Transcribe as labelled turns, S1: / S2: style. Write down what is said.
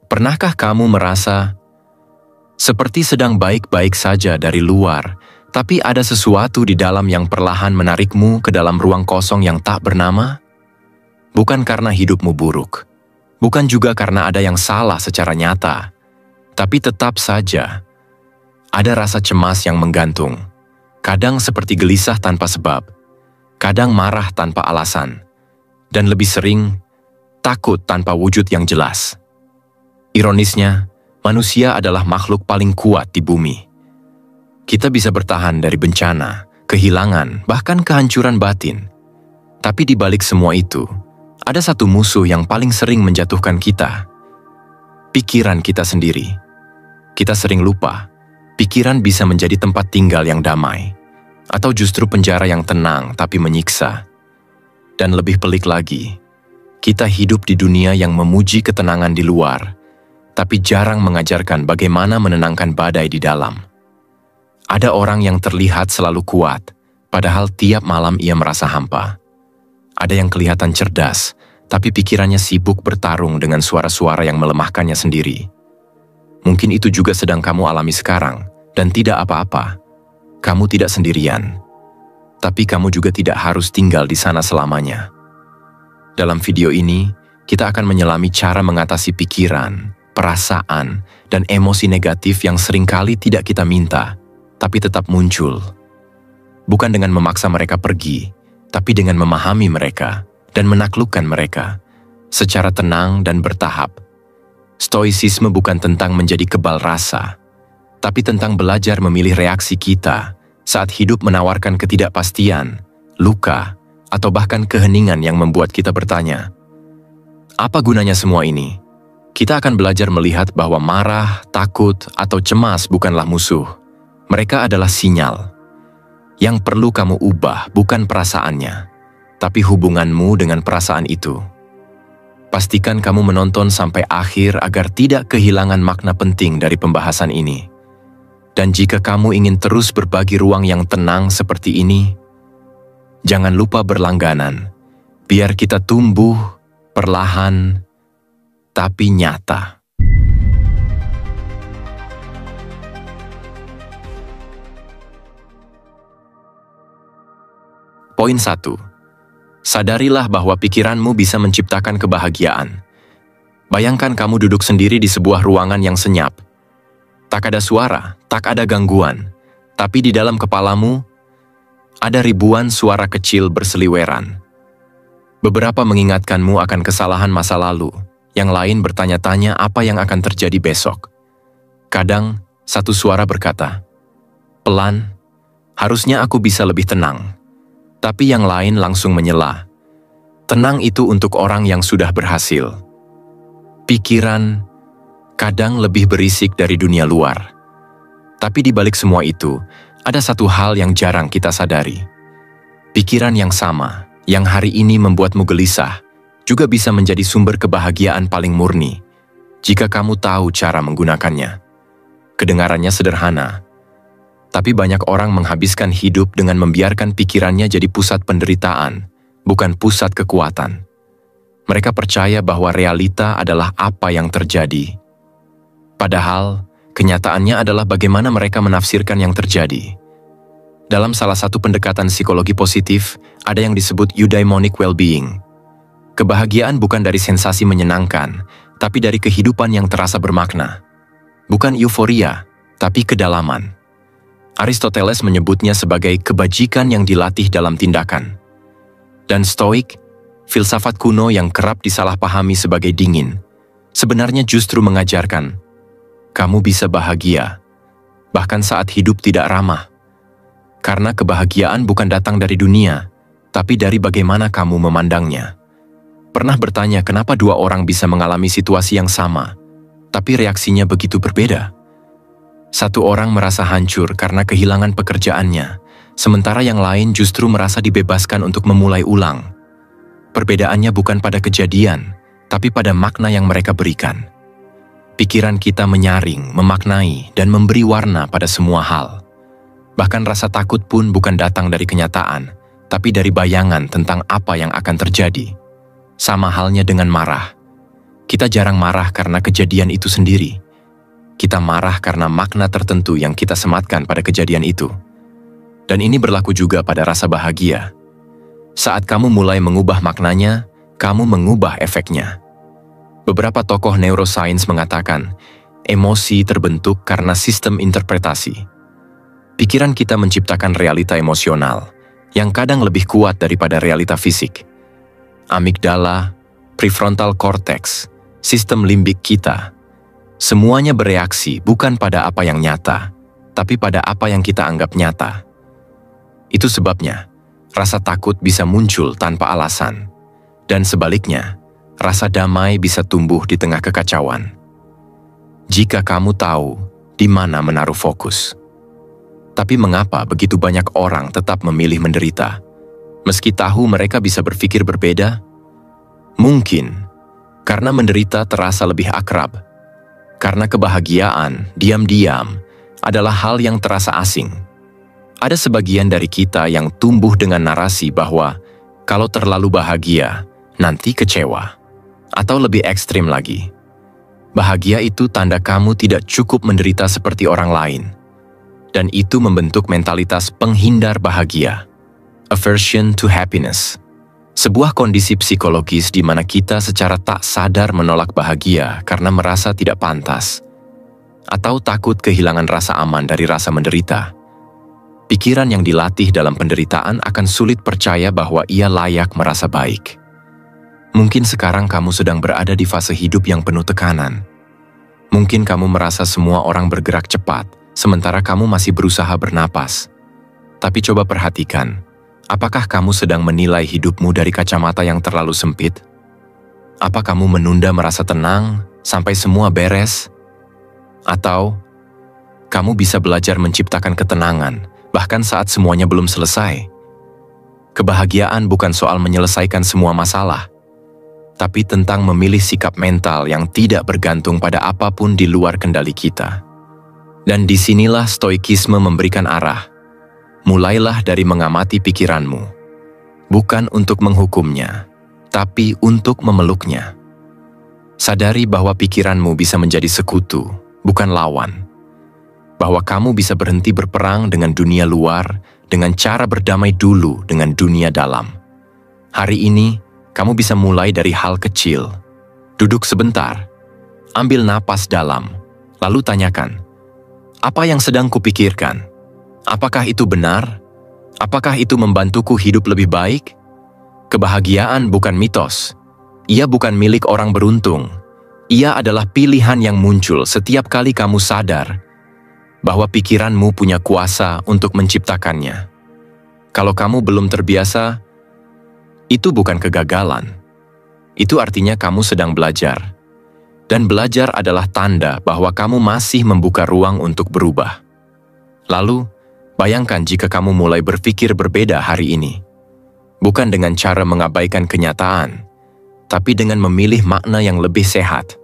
S1: Pernahkah kamu merasa seperti sedang baik-baik saja dari luar, tapi ada sesuatu di dalam yang perlahan menarikmu ke dalam ruang kosong yang tak bernama? Bukan karena hidupmu buruk, bukan juga karena ada yang salah secara nyata, tapi tetap saja ada rasa cemas yang menggantung, kadang seperti gelisah tanpa sebab, kadang marah tanpa alasan, dan lebih sering takut tanpa wujud yang jelas. Ironisnya, manusia adalah makhluk paling kuat di bumi. Kita bisa bertahan dari bencana, kehilangan, bahkan kehancuran batin. Tapi di balik semua itu, ada satu musuh yang paling sering menjatuhkan kita. Pikiran kita sendiri. Kita sering lupa, pikiran bisa menjadi tempat tinggal yang damai, atau justru penjara yang tenang tapi menyiksa. Dan lebih pelik lagi, kita hidup di dunia yang memuji ketenangan di luar, tapi jarang mengajarkan bagaimana menenangkan badai di dalam. Ada orang yang terlihat selalu kuat, padahal tiap malam ia merasa hampa. Ada yang kelihatan cerdas, tapi pikirannya sibuk bertarung dengan suara-suara yang melemahkannya sendiri. Mungkin itu juga sedang kamu alami sekarang, dan tidak apa-apa. Kamu tidak sendirian, tapi kamu juga tidak harus tinggal di sana selamanya. Dalam video ini, kita akan menyelami cara mengatasi pikiran, perasaan, dan emosi negatif yang seringkali tidak kita minta, tapi tetap muncul. Bukan dengan memaksa mereka pergi, tapi dengan memahami mereka dan menaklukkan mereka secara tenang dan bertahap. Stoicisme bukan tentang menjadi kebal rasa, tapi tentang belajar memilih reaksi kita saat hidup menawarkan ketidakpastian, luka, atau bahkan keheningan yang membuat kita bertanya, apa gunanya semua ini? Kita akan belajar melihat bahwa marah, takut, atau cemas bukanlah musuh. Mereka adalah sinyal. Yang perlu kamu ubah bukan perasaannya, tapi hubunganmu dengan perasaan itu. Pastikan kamu menonton sampai akhir agar tidak kehilangan makna penting dari pembahasan ini. Dan jika kamu ingin terus berbagi ruang yang tenang seperti ini, jangan lupa berlangganan, biar kita tumbuh perlahan tapi nyata. Poin 1. Sadarilah bahwa pikiranmu bisa menciptakan kebahagiaan. Bayangkan kamu duduk sendiri di sebuah ruangan yang senyap. Tak ada suara, tak ada gangguan, tapi di dalam kepalamu ada ribuan suara kecil berseliweran. Beberapa mengingatkanmu akan kesalahan masa lalu, yang lain bertanya-tanya apa yang akan terjadi besok. Kadang, satu suara berkata, "Pelan, harusnya aku bisa lebih tenang." Tapi yang lain langsung menyela, "Tenang itu untuk orang yang sudah berhasil." Pikiran kadang lebih berisik dari dunia luar. Tapi di balik semua itu, ada satu hal yang jarang kita sadari. Pikiran yang sama, yang hari ini membuatmu gelisah, juga bisa menjadi sumber kebahagiaan paling murni, jika kamu tahu cara menggunakannya. Kedengarannya sederhana, tapi banyak orang menghabiskan hidup dengan membiarkan pikirannya jadi pusat penderitaan, bukan pusat kekuatan. Mereka percaya bahwa realita adalah apa yang terjadi. Padahal, kenyataannya adalah bagaimana mereka menafsirkan yang terjadi. Dalam salah satu pendekatan psikologi positif, ada yang disebut eudaimonic well-being. Kebahagiaan bukan dari sensasi menyenangkan, tapi dari kehidupan yang terasa bermakna. Bukan euforia, tapi kedalaman. Aristoteles menyebutnya sebagai kebajikan yang dilatih dalam tindakan. Dan Stoik, filsafat kuno yang kerap disalahpahami sebagai dingin, sebenarnya justru mengajarkan, kamu bisa bahagia, bahkan saat hidup tidak ramah. Karena kebahagiaan bukan datang dari dunia, tapi dari bagaimana kamu memandangnya. Pernah bertanya kenapa dua orang bisa mengalami situasi yang sama, tapi reaksinya begitu berbeda? Satu orang merasa hancur karena kehilangan pekerjaannya, sementara yang lain justru merasa dibebaskan untuk memulai ulang. Perbedaannya bukan pada kejadian, tapi pada makna yang mereka berikan. Pikiran kita menyaring, memaknai, dan memberi warna pada semua hal. Bahkan rasa takut pun bukan datang dari kenyataan, tapi dari bayangan tentang apa yang akan terjadi. Sama halnya dengan marah. Kita jarang marah karena kejadian itu sendiri. Kita marah karena makna tertentu yang kita sematkan pada kejadian itu. Dan ini berlaku juga pada rasa bahagia. Saat kamu mulai mengubah maknanya, kamu mengubah efeknya. Beberapa tokoh neuroscience mengatakan, emosi terbentuk karena sistem interpretasi. Pikiran kita menciptakan realita emosional, yang kadang lebih kuat daripada realita fisik. Amigdala, prefrontal cortex, sistem limbik kita, semuanya bereaksi bukan pada apa yang nyata, tapi pada apa yang kita anggap nyata. Itu sebabnya, rasa takut bisa muncul tanpa alasan. Dan sebaliknya, rasa damai bisa tumbuh di tengah kekacauan. Jika kamu tahu di mana menaruh fokus. Tapi mengapa begitu banyak orang tetap memilih menderita? Meski tahu mereka bisa berpikir berbeda? Mungkin, karena menderita terasa lebih akrab. Karena kebahagiaan, diam-diam, adalah hal yang terasa asing. Ada sebagian dari kita yang tumbuh dengan narasi bahwa kalau terlalu bahagia, nanti kecewa. Atau lebih ekstrim lagi, bahagia itu tanda kamu tidak cukup menderita seperti orang lain. Dan itu membentuk mentalitas penghindar bahagia. Aversion to happiness. Sebuah kondisi psikologis di mana kita secara tak sadar menolak bahagia karena merasa tidak pantas. Atau takut kehilangan rasa aman dari rasa menderita. Pikiran yang dilatih dalam penderitaan akan sulit percaya bahwa ia layak merasa baik. Mungkin sekarang kamu sedang berada di fase hidup yang penuh tekanan. Mungkin kamu merasa semua orang bergerak cepat, sementara kamu masih berusaha bernapas. Tapi coba perhatikan, apakah kamu sedang menilai hidupmu dari kacamata yang terlalu sempit? Apa kamu menunda merasa tenang sampai semua beres? Atau, kamu bisa belajar menciptakan ketenangan, bahkan saat semuanya belum selesai? Kebahagiaan bukan soal menyelesaikan semua masalah, tapi tentang memilih sikap mental yang tidak bergantung pada apapun di luar kendali kita. Dan disinilah stoikisme memberikan arah. Mulailah dari mengamati pikiranmu, bukan untuk menghukumnya, tapi untuk memeluknya. Sadari bahwa pikiranmu bisa menjadi sekutu, bukan lawan. Bahwa kamu bisa berhenti berperang dengan dunia luar dengan cara berdamai dulu dengan dunia dalam. Hari ini, kamu bisa mulai dari hal kecil. Duduk sebentar, ambil napas dalam, lalu tanyakan, apa yang sedang kupikirkan? Apakah itu benar? Apakah itu membantuku hidup lebih baik? Kebahagiaan bukan mitos. Ia bukan milik orang beruntung. Ia adalah pilihan yang muncul setiap kali kamu sadar bahwa pikiranmu punya kuasa untuk menciptakannya. Kalau kamu belum terbiasa, itu bukan kegagalan. Itu artinya kamu sedang belajar. Dan belajar adalah tanda bahwa kamu masih membuka ruang untuk berubah. Lalu, bayangkan jika kamu mulai berpikir berbeda hari ini. Bukan dengan cara mengabaikan kenyataan, tapi dengan memilih makna yang lebih sehat.